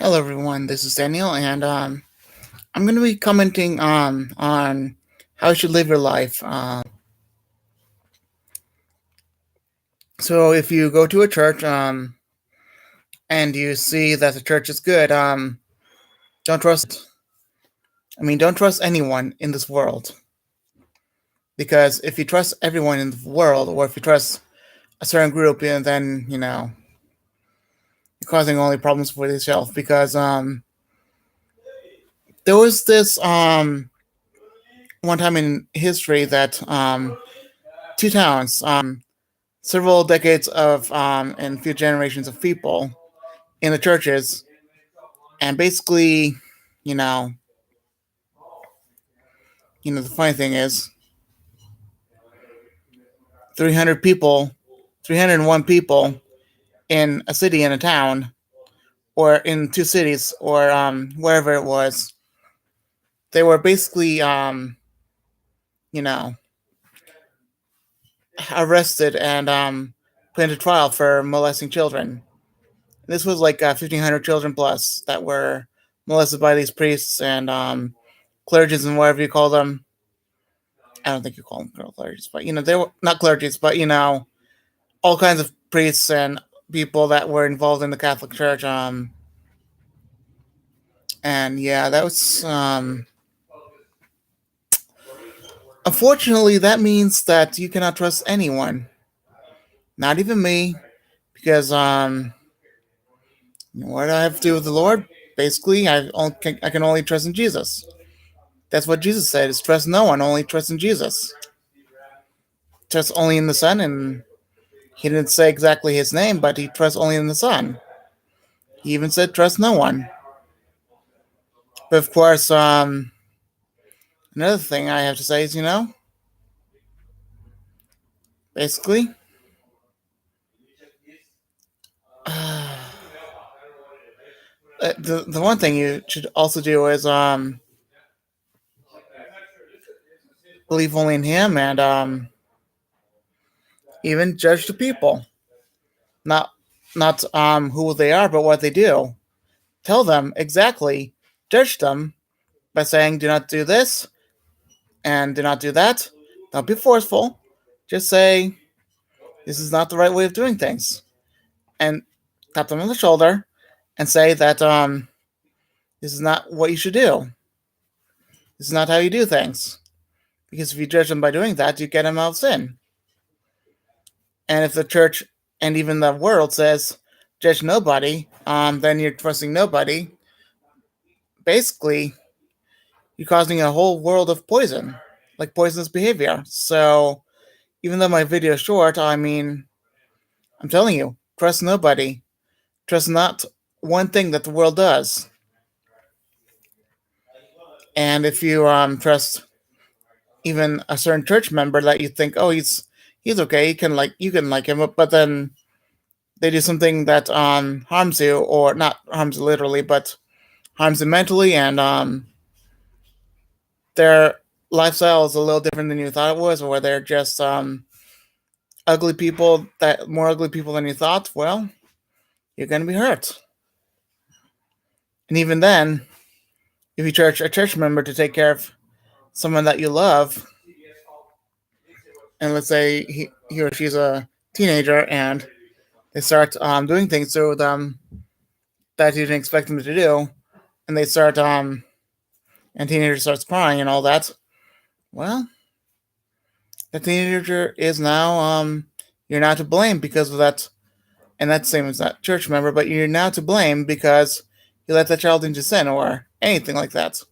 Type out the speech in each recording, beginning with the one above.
Hello, everyone. This is Daniel, and I'm going to be commenting on how you should live your life. So, if you go to a church and you see that the church is good, don't trust. Don't trust anyone in this world, because if you trust everyone in the world, or if you trust a certain group, then you're causing only problems for yourself. Because there was this one time in history that two towns several decades of and few generations of people in the churches, and basically, you know, the funny thing is, 300 people, 301 people in a city, in a town, or in two cities, or wherever it was, they were basically, you know, arrested and put into trial for molesting children. This was like 1,500 children plus that were molested by these priests and clergies and whatever you call them. I don't think you call them clergies, but they were not clergies, but all kinds of priests and people that were involved in the Catholic Church. And yeah, that was unfortunately that means that you cannot trust anyone, not even me, because what do I have to do with the Lord? Basically, I can only trust in Jesus. That's what Jesus said: is trust no one, only trust in Jesus. Trust only in the Son, and he didn't say exactly his name, but he trusts only in the Son. He even said trust no one. But of course, another thing I have to say is, basically, the one thing you should also do is believe only in Him, and even judge the people, not who they are, but what they do. Tell them exactly, judge them by saying, do not do this and do not do that. Don't be forceful. Just say, this is not the right way of doing things, and tap them on the shoulder and say that this is not what you should do. This is not how you do things. Because if you judge them by doing that, you get them out of sin. And if the church and even the world says judge nobody, then you're trusting nobody. Basically, you're causing a whole world of poison, like poisonous behavior. So even though my video is short, I'm telling you, trust nobody. Trust not one thing that the world does. And if you trust even a certain church member that you think, oh, he's okay, you can like him, but then they do something that harms you, or not harms you literally, but harms you mentally, and their lifestyle is a little different than you thought it was, or they're just ugly people, that more ugly people than you thought, well, you're gonna be hurt. And even then, if you charge a church member to take care of someone that you love, and let's say he or she's a teenager, and they start doing things to them that you didn't expect them to do, and they start and teenager starts crying and all that, well, the teenager is now you're not to blame because of that, and that's the same as that church member, but you're now to blame because you let that child into sin or anything like that.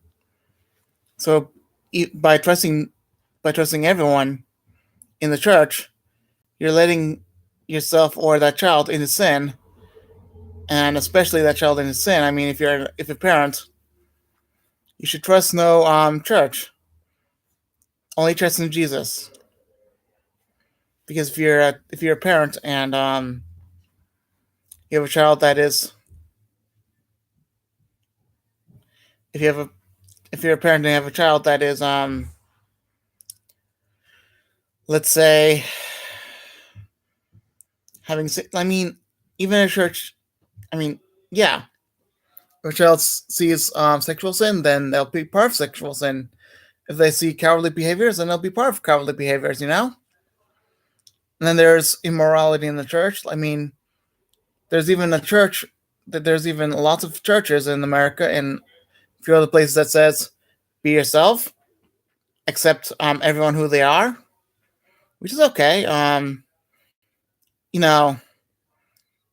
So by trusting everyone in the church, you're letting yourself or that child into sin, and especially that child into sin. If you're a parent, you should trust no church, only trust in Jesus. Because if you're a parent and you have a child that is, if you have a if you're a parent and you have a child that is let's say having, even a church, I mean, yeah, If a child sees sexual sin, then they'll be part of sexual sin. If they see cowardly behaviors, then they'll be part of cowardly behaviors, you know? And then there's immorality in the church. I mean, there's even there's even lots of churches in America and a few other places that says, be yourself, accept everyone who they are, which is okay. You know,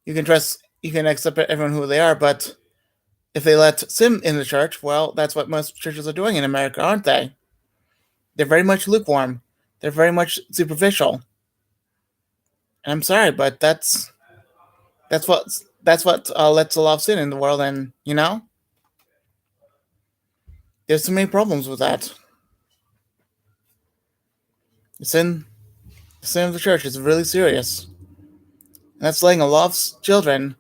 you can accept everyone who they are, but if they let sin in the church, well, that's what most churches are doing in America, aren't they? They're very much lukewarm. They're very much superficial. And I'm sorry, but that's what lets a lot of sin in the world, and there's so many problems with that. The sin of the church is really serious, and that's letting a lot of children,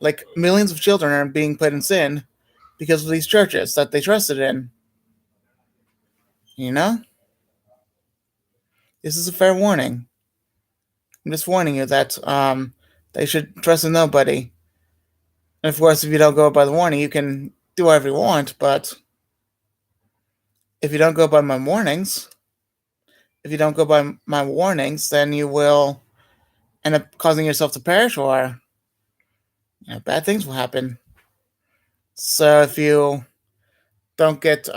like millions of children, are being put in sin because of these churches that they trusted in. You know, this is a fair warning. I'm just warning you that they should trust in nobody. And of course, if you don't go by the warning, you can do whatever you want. But if you don't go by my warnings, then you will end up causing yourself to perish, or bad things will happen. So if you don't get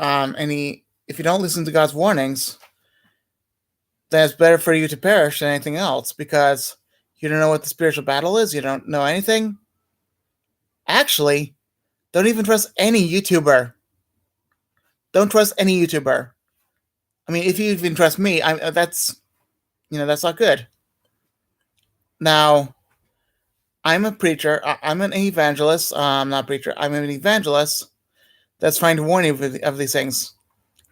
if you don't listen to God's warnings, then it's better for you to perish than anything else, because you don't know what the spiritual battle is. You don't know anything. Actually, don't even trust any YouTuber. Don't trust any YouTuber. I mean, if you even trust me, that's not good. Now, I'm a preacher. I'm an evangelist. I'm not a preacher. I'm an evangelist that's trying to warn you of these things.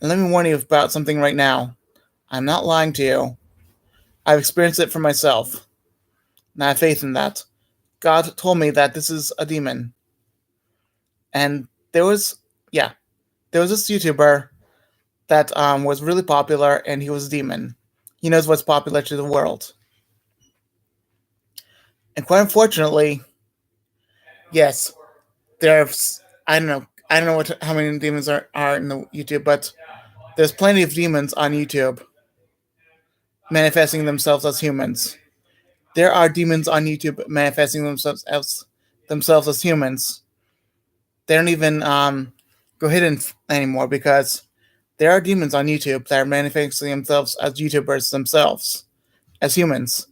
And let me warn you about something right now. I'm not lying to you. I've experienced it for myself. And I have faith in that. God told me that this is a demon. And there was this YouTuber that was really popular, and he was a demon. He knows what's popular to the world. And quite unfortunately, yes, there's I don't know how many demons are in the YouTube, but there's plenty of demons on YouTube manifesting themselves as humans. There are demons on YouTube manifesting themselves as humans. They don't even go hidden anymore, because there are demons on YouTube that are manifesting themselves as YouTubers themselves, as humans,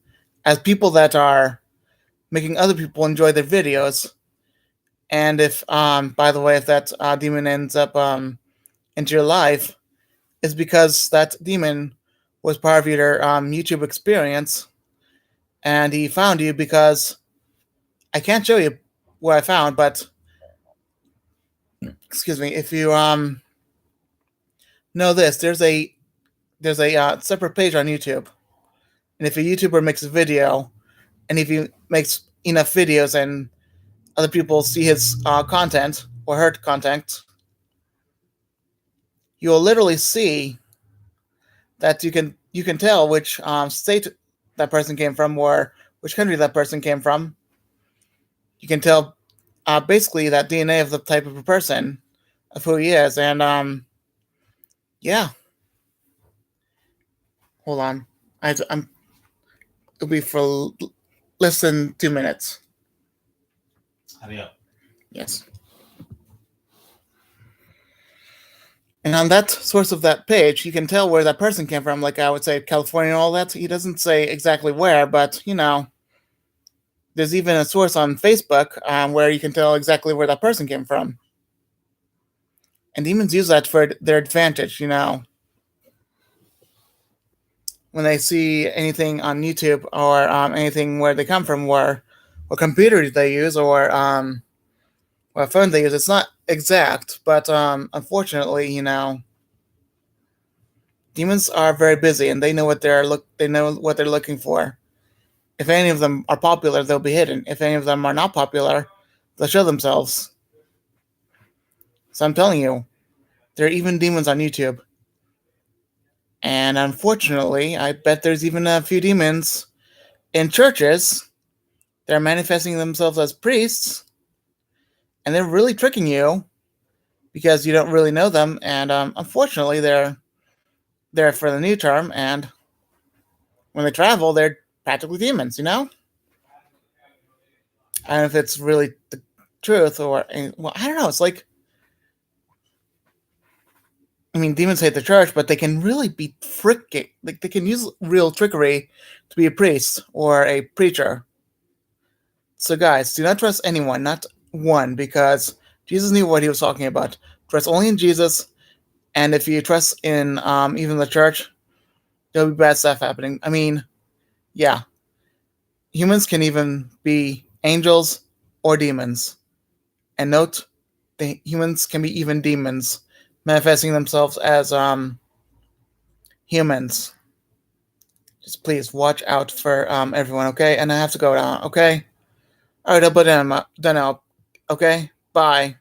as people that are making other people enjoy their videos. And if, by the way, if that demon ends up into your life, it's because that demon was part of your YouTube experience, and he found you because I can't show you what I found, but excuse me, if you know this, there's a separate page on YouTube, and if a YouTuber makes a video, and if he makes enough videos and other people see his content or her content, you will literally see that you can tell which state that person came from, or which country that person came from. You can tell basically that DNA of the type of a person, of who he is, and yeah. Hold on, it'll be for less than 2 minutes. Hurry up. Yes. And on that source of that page, you can tell where that person came from. Like I would say California and all that. He doesn't say exactly where, but there's even a source on Facebook where you can tell exactly where that person came from. And demons use that for their advantage, when they see anything on YouTube, or anything where they come from, or what computer they use, or what phone they use. It's not exact, but unfortunately, demons are very busy, and they know what they're looking for. If any of them are popular, they'll be hidden. If any of them are not popular, they'll show themselves. So I'm telling you, there are even demons on YouTube. And unfortunately, I bet there's even a few demons in churches that are manifesting themselves as priests and they're really tricking you because you don't really know them, and unfortunately, they're there for the new term, and when they travel, they're practically demons. You know, I don't know if it's really the truth or well, I don't know. It's like, I mean, demons hate the church, but they can really be tricky. Like they can use real trickery to be a priest or a preacher. So, guys, do not trust anyone, not one, because Jesus knew what he was talking about. Trust only in Jesus, and if you trust in even the church, there'll be bad stuff happening. I mean, yeah, humans can even be angels or demons. And note, the humans can be even demons, manifesting themselves as humans. Just please watch out for everyone, okay? And I have to go now, okay? All right, I'll put it done out. Okay, bye.